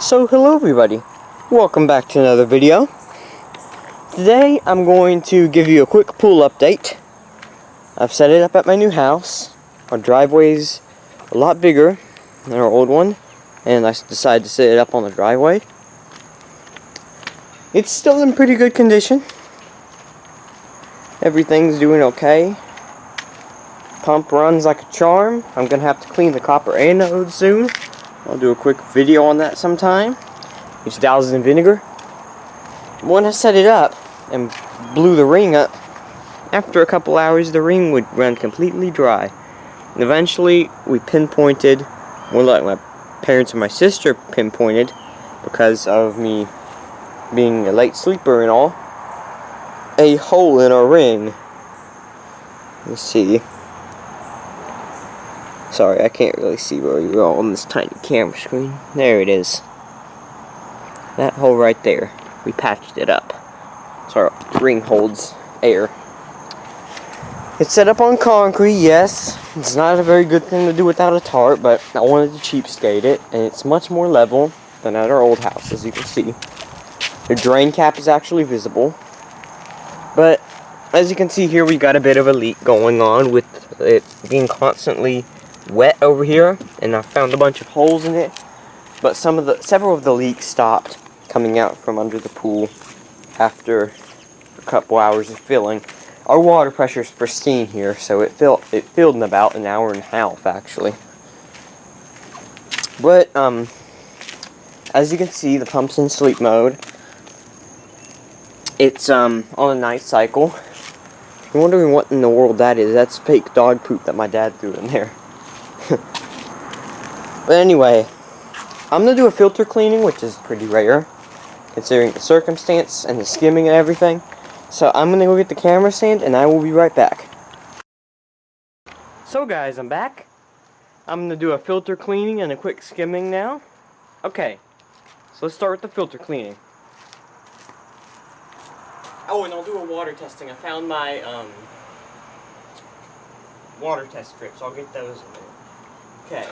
So hello everybody, welcome back to another video. Today I'm going to give you a quick pool update. I've set it up at my new house. Our driveway's a lot bigger than our old one, and I decided to set it up on the driveway. It's still in pretty good condition. Everything's doing okay. Pump runs like a charm. I'm gonna have to clean the copper anode soon. I'll do a quick video on that sometime. It's doused in vinegar. When I set it up and blew the ring up, after a couple hours the ring would run completely dry. And eventually we pinpointed, well, like my parents and my sister pinpointed, because of me being a late sleeper and all, a hole in our ring. Let's see. Sorry, I can't really see where you're all on this tiny camera screen. There it is. That hole right there. We patched it up. So our ring holds air. It's set up on concrete, yes. It's not a very good thing to do without a tarp, but I wanted to cheapskate it, and it's much more level than at our old house, as you can see. The drain cap is actually visible. But as you can see here, we got a bit of a leak going on with it being constantly wet over here, and I found a bunch of holes in it, but several of the leaks stopped coming out from under the pool after a couple hours of filling. Our water pressure is pristine here, so it filled in about an hour and a half actually. But as you can see, the pump's in sleep mode. It's on a night cycle. If you're wondering what in the world that is, that's fake dog poop that my dad threw in there. But anyway, I'm going to do a filter cleaning, which is pretty rare, considering the circumstance and the skimming and everything. So I'm going to go get the camera stand, and I will be right back. So guys, I'm back. I'm going to do a filter cleaning and a quick skimming now. Okay, so let's start with the filter cleaning. Oh, and I'll do a water testing. I found my water test strips. I'll get those in there. Okay,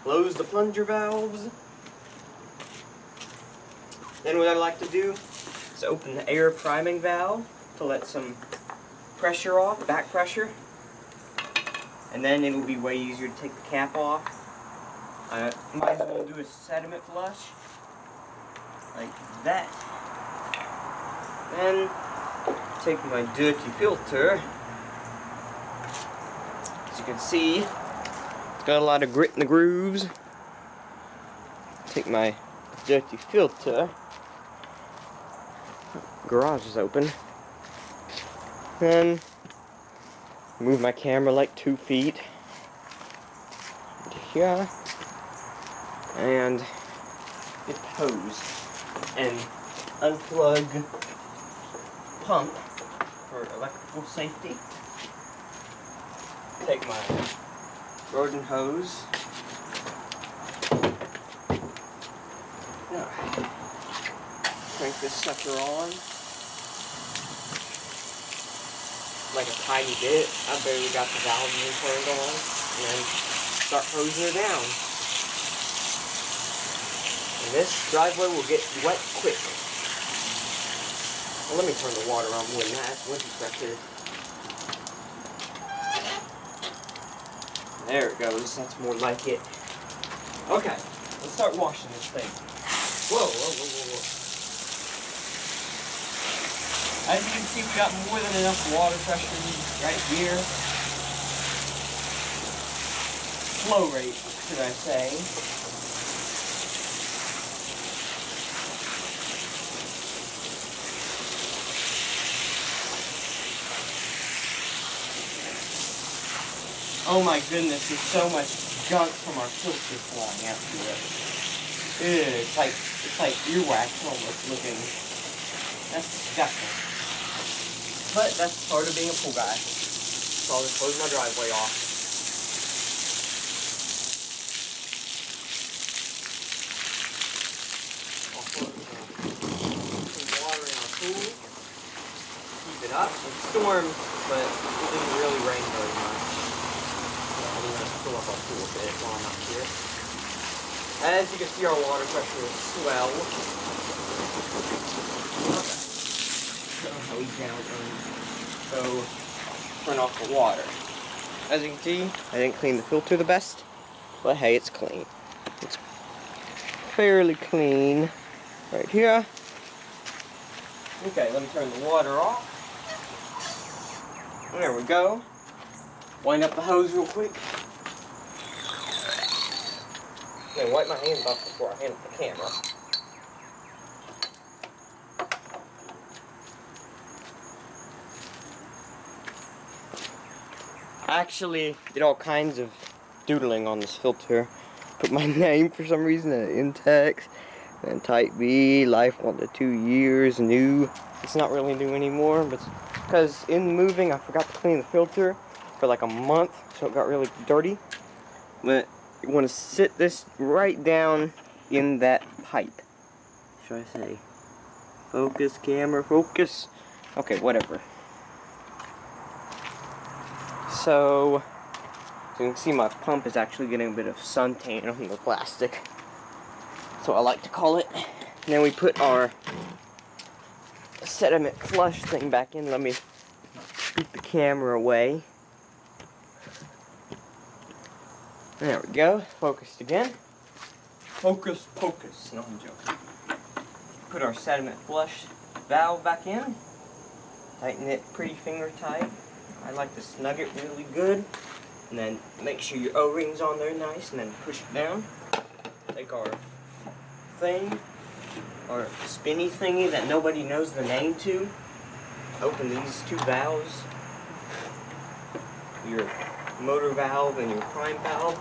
close the plunger valves. Then what I like to do is open the air priming valve to let some pressure off, back pressure. And then it will be way easier to take the cap off. I might as well do a sediment flush, like that. Then take my dirty filter. As you can see, it's got a lot of grit in the grooves. Take my dirty filter. Garage is open. Then move my camera like 2 feet into here, and get the hose and unplug pump for electrical safety. Take my garden hose. Crank this sucker on. Like a tiny bit. I barely got the valve even turned on. And then start hosing her down. And this driveway will get wet quick. Well, let me turn the water on more than that. Winter pressure. There it goes. That's more like it. Okay, let's start washing this thing. Whoa, whoa, whoa, whoa, whoa. As you can see, we got more than enough water pressure right here. Flow rate, should I say. Oh my goodness, there's so much gunk from our filter flying out through it. Ew, it's like earwax almost looking. That's disgusting. But that's part of being a pool guy. So I'll just close my driveway off. I'll put some water in our pool. Keep it up. It stormed, but it didn't really rain very much. So I'm going to fill up our pool a bit while I'm up here. As you can see, our water pressure is swell. How he's down. So, turn off the water. As you can see, I didn't clean the filter the best, but hey, it's clean. It's fairly clean right here. Okay, let me turn the water off. There we go. Wind up the hose real quick. Then wipe my hands off before I handle the camera. I actually did all kinds of doodling on this filter. Put my name for some reason in Intex. And type B, life 1 to 2 years, new. It's not really new anymore, but because in moving I forgot to clean the filter for like a month, so it got really dirty. But you want to sit this right down in that pipe. Should I say? Focus, camera, focus. Okay, whatever. So you can see my pump is actually getting a bit of suntan on the plastic. That's what I like to call it. And then we put our sediment flush thing back in. Let me scoot the camera away. There we go. Focused again. Focus, focus. No, I'm joking. Put our sediment flush valve back in. Tighten it pretty finger tight. I like to snug it really good. And then make sure your O-ring's on there nice. And then push it down. Take our thing, or spinny thingy that nobody knows the name to. Open these two valves. Your motor valve and your prime valve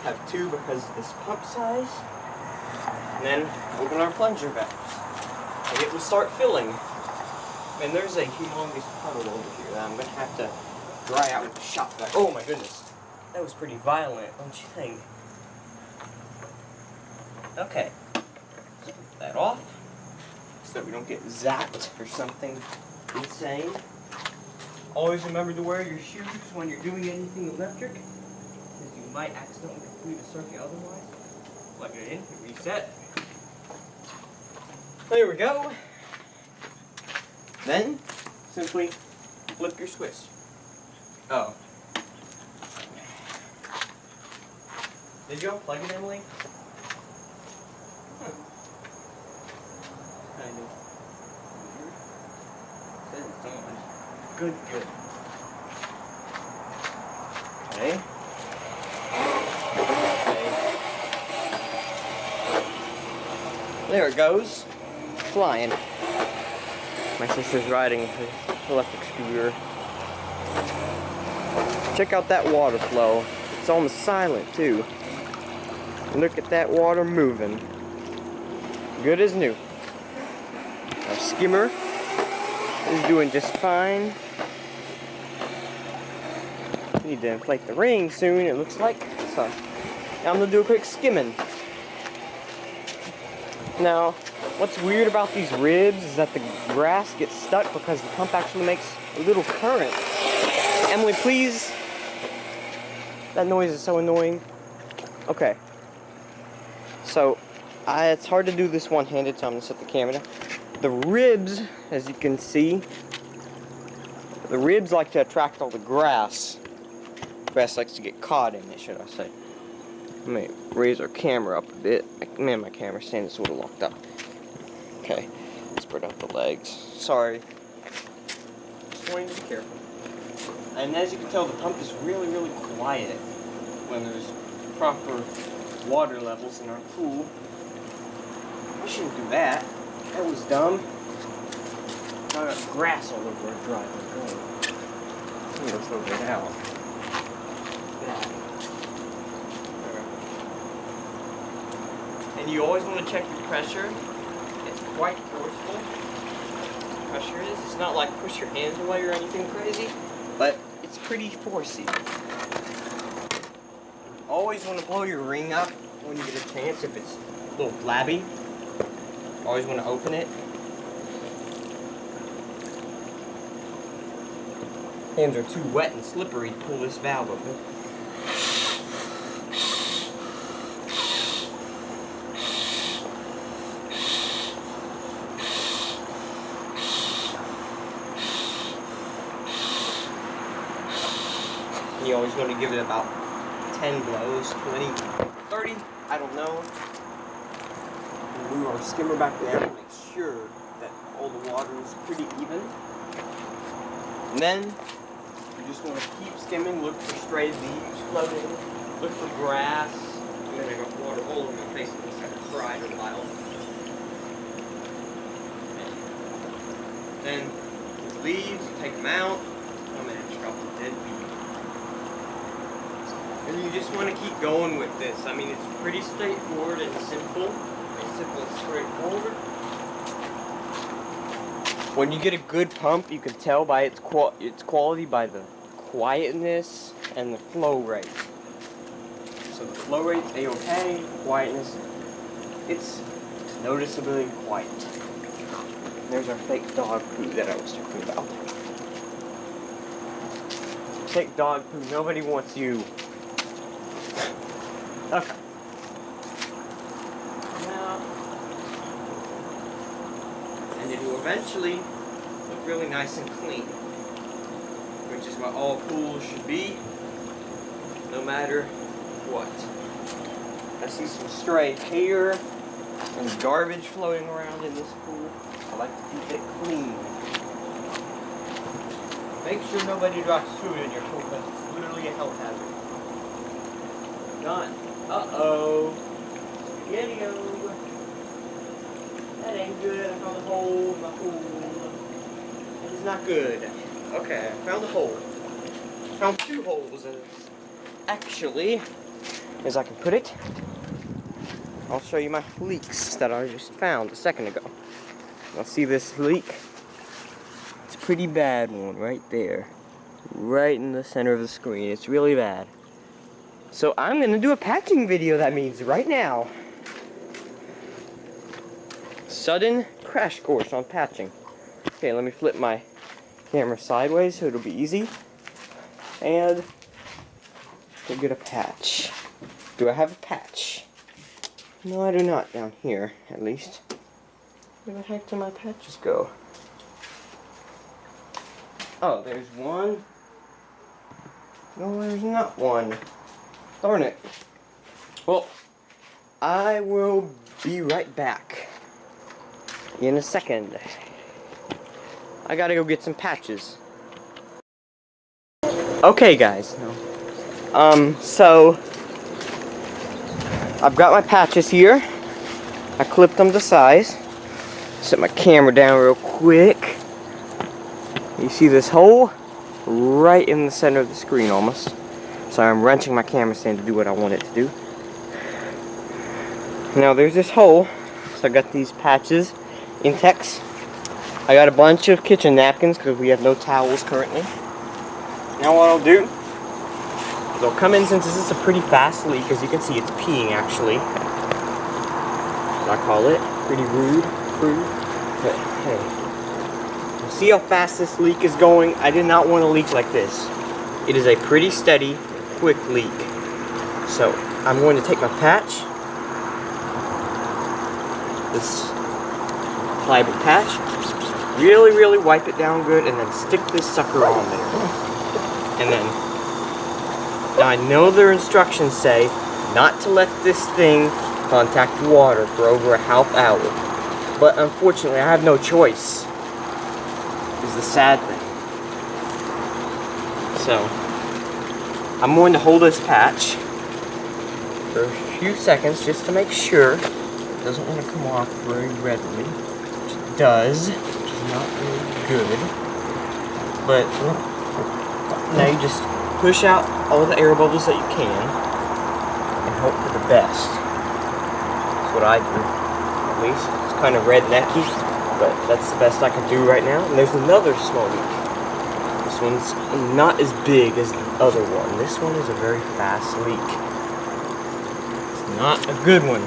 have two because of this pump size. And then open our plunger valves. And it will start filling. And there's a humongous puddle over here that I'm going to have to dry out with the shop vac. Oh my goodness. That was pretty violent, don't you think? Okay. Put that off so that we don't get zapped or something insane. Always remember to wear your shoes when you're doing anything electric, because you might accidentally complete a circuit otherwise. Plug it in, reset. There we go. Then, simply flip your switch. Oh. Did you unplug it, Emily? Kind of. Says it's on. Good, good. Okay. There it goes. Flying. My sister's riding her electric scooter. Check out that water flow. It's almost silent too. Look at that water moving. Good as new. Our skimmer is doing just fine. Need to inflate the ring soon, it looks like. So I'm gonna do a quick skimming. Now, what's weird about these ribs is that the grass gets stuck because the pump actually makes a little current. Emily, please. That noise is so annoying. Okay. So, it's hard to do this one-handed, so I'm gonna set the camera down. The ribs, as you can see, the ribs like to attract all the grass. Grass likes to get caught in it, should I say. Let me raise our camera up a bit. Man, my camera stand is sort of locked up. Okay, let's spread out the legs. Sorry. Just wanting to be careful. And as you can tell, the pump is really, really quiet when there's proper water levels in our pool. I shouldn't do that. That was dumb. Got grass all over our driveway. I'm gonna throw that out. And you always want to check your pressure. It's quite forceful. Pressure is. It's not like push your hands away or anything crazy, but it's pretty forcey. Always want to blow your ring up when you get a chance if it's a little flabby. Always want to open it. Hands are too wet and slippery to pull this valve open. And you always want to give it about 10 blows, 20, 30, I don't know. And move our skimmer back down to make sure that all the water is pretty even. And then you just want to keep skimming, look for stray leaves floating, look for grass. And then I got water all over my face because I cried a while. Then the leaves, take them out. Oh man, I just dropped a dead bee. And you just want to keep going with this. I mean, it's pretty straightforward and simple. Pretty simple and straightforward. When you get a good pump, you can tell by its quality by the quietness and the flow rate. So the flow rate's A-okay, quietness, it's noticeably quiet. There's our fake dog poo that I was talking about. Fake dog poo, nobody wants you. Okay. Now, and it will eventually look really nice and clean, which is what all pools should be, no matter what. I see some stray hair and garbage floating around in this pool. I like to keep it clean. Make sure nobody drops food in your pool because it's literally a health hazard. Done. Uh-oh. Spaghetti-o. That ain't good. I found a hole in my pool. That is not good. Okay, I found a hole. Found 2 holes. Actually, as I can put it, I'll show you my leaks that I just found a second ago. Now see this leak? It's a pretty bad one right there. Right in the center of the screen. It's really bad. So I'm going to do a patching video, that means, right now. Sudden crash course on patching. Okay, let me flip my camera sideways so it'll be easy. And we'll get a patch. Do I have a patch? No, I do not down here, at least. Where the heck do my patches go? Oh, there's one. No, there's not one. Darn it. Well, I will be right back in a second. I gotta go get some patches. Okay, guys. So I've got my patches here. I clipped them to size. Set my camera down real quick. You see this hole? Right in the center of the screen almost. So I'm wrenching my camera stand to do what I want it to do. Now there's this hole. So I got these patches, Intex. I got a bunch of kitchen napkins because we have no towels currently. Now what I'll do is I'll come in, since this is a pretty fast leak, as you can see it's peeing actually. I call it pretty rude, but hey. You see how fast this leak is going? I did not want to leak like this. It is a pretty steady, quick leak. So I'm going to take my patch, this plywood patch, really wipe it down good, and then stick this sucker on there. And then, now I know their instructions say not to let this thing contact water for over a half hour, but unfortunately I have no choice, is the sad thing. So I'm going to hold this patch for a few seconds just to make sure it doesn't want to come off very readily, which it does, which is not really good. But now you just push out all the air bubbles that you can and hope for the best. That's what I do, at least. It's kind of rednecky, but that's the best I can do right now. And there's another small leak. This one's not as big as the other one. This one is a very fast leak. It's not a good one.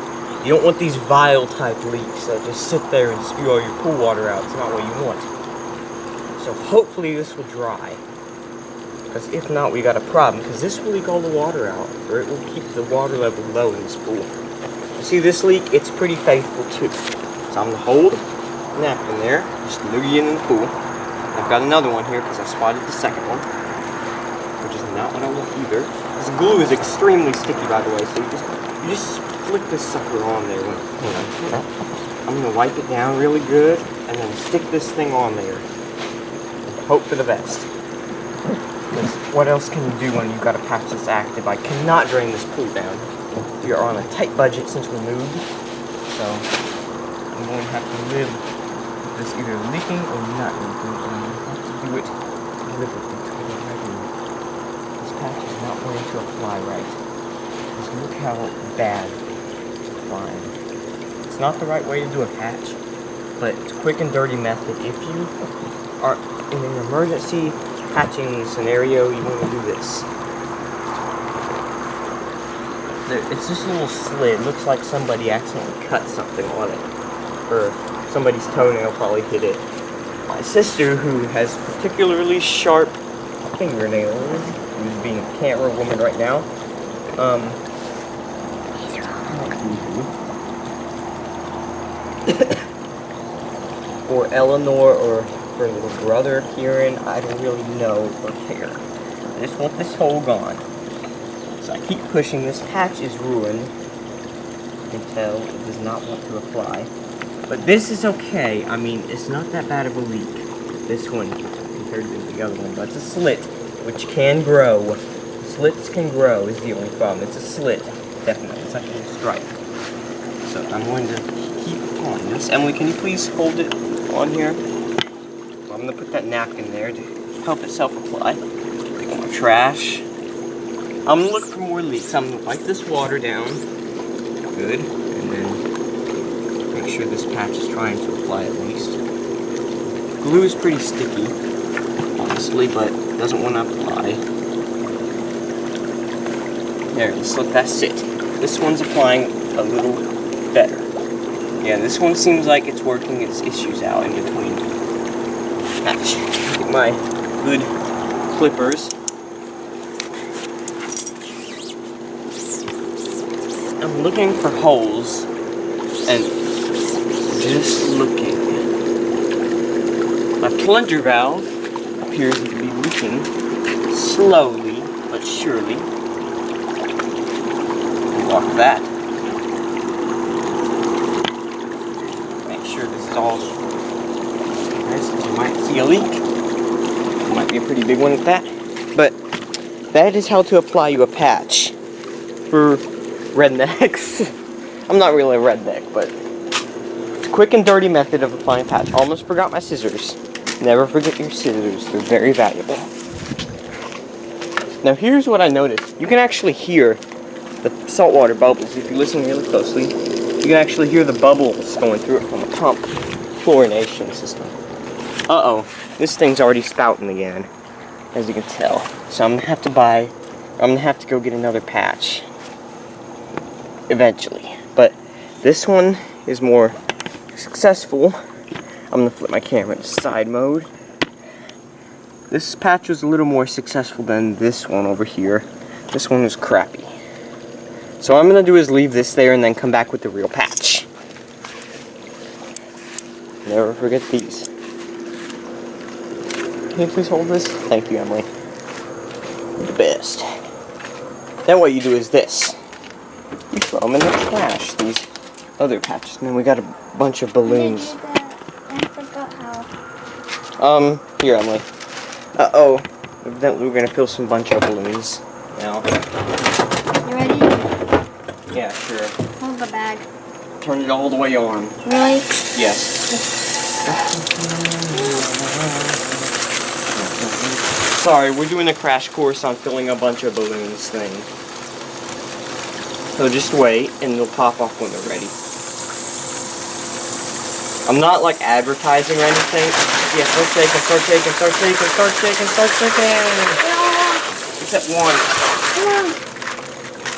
You don't want these vial type leaks that just sit there and spew all your pool water out. It's not what you want. So hopefully this will dry. Because if not, we got a problem. Because this will leak all the water out, or it will keep the water level low in this pool. You see this leak? It's pretty faithful too. So I'm going to hold the napkin there, just loogie in the pool. I've got another one here because I spotted the second one. which is not what I want either. This glue is extremely sticky, by the way, so you just flick this sucker on there. I'm gonna wipe it down really good, and then stick this thing on there. Hope for the best. Because what else can you do when you've got a patch that's active? I cannot drain this pool down. We are on a tight budget since we moved, so I'm going to have to live with this either leaking or not leaking, and I'm going to have to do it deliberately because I do. This patch is not going to apply right. Just look how bad it's applying. It's not the right way to do a patch, but it's a quick and dirty method. If you are in an emergency patching scenario, you want to do this. It's just a little slit. It looks like somebody accidentally cut something on it, or somebody's toenail probably hit it. My sister, who has particularly sharp fingernails, who's being a camera woman right now, or Eleanor, or her little brother Kieran, I don't really know or care. I just want this hole gone. So I keep pushing. This patch is ruined. You can tell it does not want to apply. But this is okay. I mean, it's not that bad of a leak. This one compared to the other one. But it's a slit, which can grow. Slits can grow is the only problem. It's a slit, definitely. It's like a little stripe. So I'm going to keep on this. Emily, can you please hold it on here? I'm going to put that napkin there to help it self-apply. Take more trash. I'm going to look for more leaks. I'm going to wipe this water down. Good. And then make sure this patch is trying to apply at least. Glue is pretty sticky, honestly, but doesn't want to apply. There, let's let that sit. This one's applying a little better. Yeah, this one seems like it's working its issues out in between. Get my good clippers. I'm looking for holes and just looking. My plunger valve appears to be leaking slowly but surely. Lock that. Make sure this is all nice. You might see a leak. It might be a pretty big one at that. But that is how to apply you a patch for rednecks. I'm not really a redneck, but it's a quick and dirty method of applying a patch. Almost forgot my scissors. Never forget your scissors. They're very valuable. Now here's what I noticed. You can actually hear the saltwater bubbles. If you listen really closely, you can actually hear the bubbles going through it from the pump chlorination system. Uh-oh, this thing's already spouting again, as you can tell. So I'm gonna have to go get another patch eventually. But this one is more successful. I'm gonna flip my camera into side mode. This patch was a little more successful than this one over here. This one was crappy. So what I'm gonna do is leave this there and then come back with the real patch. Never forget these. Can you please hold this? Thank you, Emily. You're the best. Then what you do is this. You throw them in the trash, these other patches. And then we got a bunch of balloons. I forgot how. Here, Emily. Uh-oh. Evidently we're gonna fill some bunch of balloons now. You ready? Yeah, sure. Hold the bag. Turn it all the way on. Really? Yes. Sorry, we're doing a crash course on filling a bunch of balloons thing. So just wait, and they'll pop off when they're ready. I'm not like advertising or anything. Yeah, start shaking, start shaking, start shaking, start shaking, start shaking. Except one. Come on.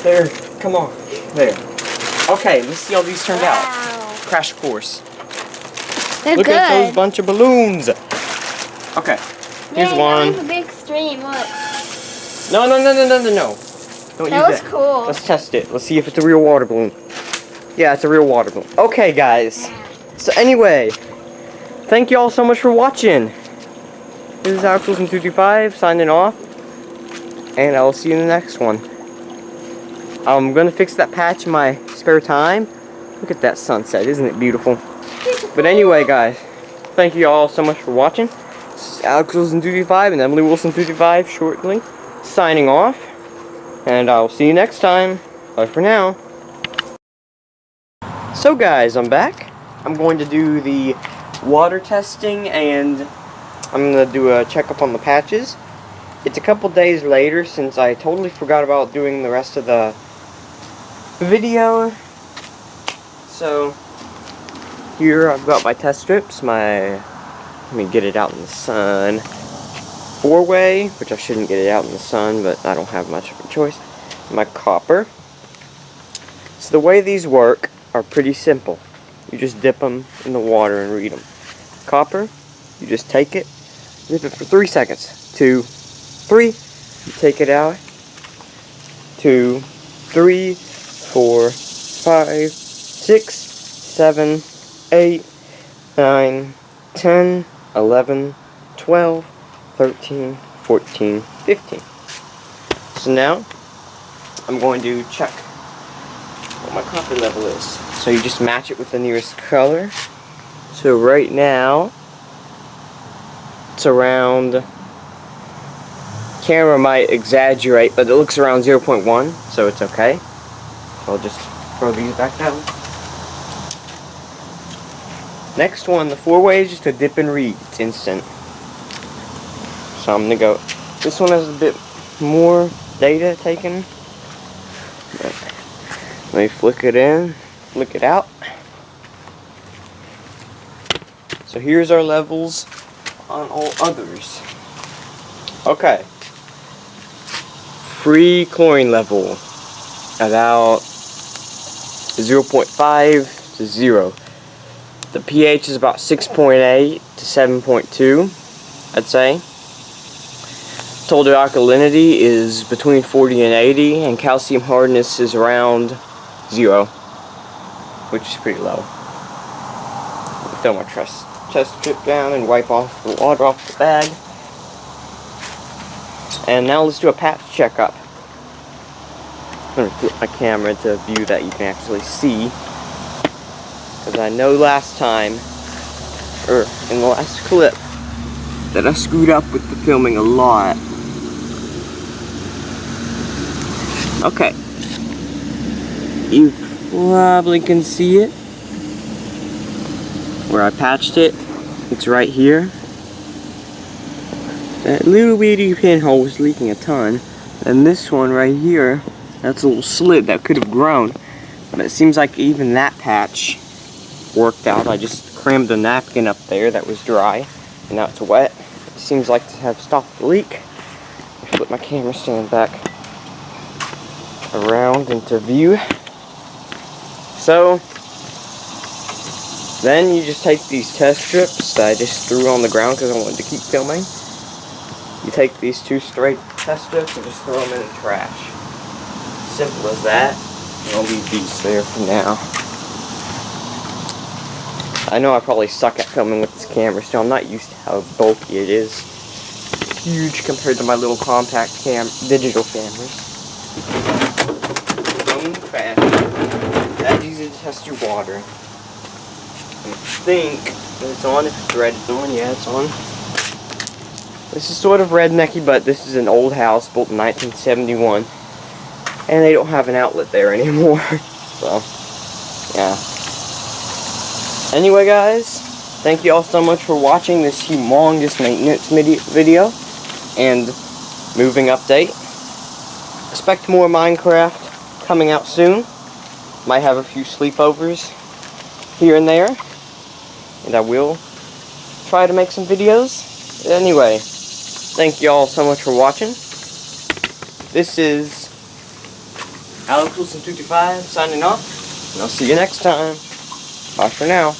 There, come on. There. Okay, let's see how these turned out. Crash course. They're Look good. at those bunch of balloons. Okay, here's one. There's a big stream, look. No. Don't use That was that. cool. Let's test it. Let's see if it's a real water balloon. Yeah, it's a real water balloon. Okay, guys. So anyway, thank you all so much for watching. This is Alex from 225 signing off. and I'll see you in the next one. I'm gonna fix that patch in my spare time. Look at that sunset, isn't it beautiful? But anyway, guys, thank you all so much for watching. This is Alex Wilson 225 and Emily Wilson 225 shortly signing off, and I'll see you next time. Bye for now. So guys, I'm back. I'm going to do the water testing, and I'm going to do a checkup on the patches. It's a couple days later since I totally forgot about doing the rest of the video. So here I've got my test strips, let me get it out in the sun. 4-way, which I shouldn't get it out in the sun, but I don't have much of a choice. My copper. So the way these work are pretty simple. You just dip them in the water and read them. Copper, you just take it, dip it for 3 seconds. 2, 3, you take it out. 2, 3, 4, 5, 6, 7, 8, 9, 10, 11, 12, 13, 14, 15. So now, I'm going to check what my copper level is. So you just match it with the nearest color. So right now, it's around, camera might exaggerate, but it looks around 0.1, so it's okay. So I'll just throw these back down. Next one, the 4-way, is just a dip and read. It's instant. So I'm gonna go. This one has a bit more data taken. Let me flick it in, flick it out. So here's our levels on all others. Okay. Free chlorine level about 0.5 to 0. The pH is about 6.8 to 7.2, I'd say. Total alkalinity is between 40 and 80, and calcium hardness is around 0, which is pretty low. Throw my chest strip down and wipe off the water off the bag. And now let's do a patch checkup. I'm going to flip my camera to a view that you can actually see. Because I know last time, or in the last clip, that I screwed up with the filming a lot. Okay. You probably can see it. Where I patched it, it's right here. That little bitty pinhole was leaking a ton. And this one right here, that's a little slit that could have grown. But it seems like even that patch worked out. I just crammed a napkin up there that was dry, and now it's wet. It seems like to have stopped the leak. I flip my camera stand back around into view. So then you just take these test strips that I just threw on the ground because I wanted to keep filming. You take these 2 straight test strips and just throw them in the trash. Simple as that. And I'll leave these there for now. I know I probably suck at filming with this camera, so I'm not used to how bulky it is. It's huge compared to my little compact digital cameras. From the trash. That's easy to test your water. I think it's on. If it's red, it's on. Yeah, it's on. This is sort of rednecky, but this is an old house built in 1971, and they don't have an outlet there anymore. So, yeah. Anyway, guys, thank you all so much for watching this humongous maintenance video and moving update. Expect more Minecraft coming out soon. Might have a few sleepovers here and there, and I will try to make some videos. Anyway, thank you all so much for watching. This is Alex Wilson 225 signing off, and I'll see you next time. Bye for now.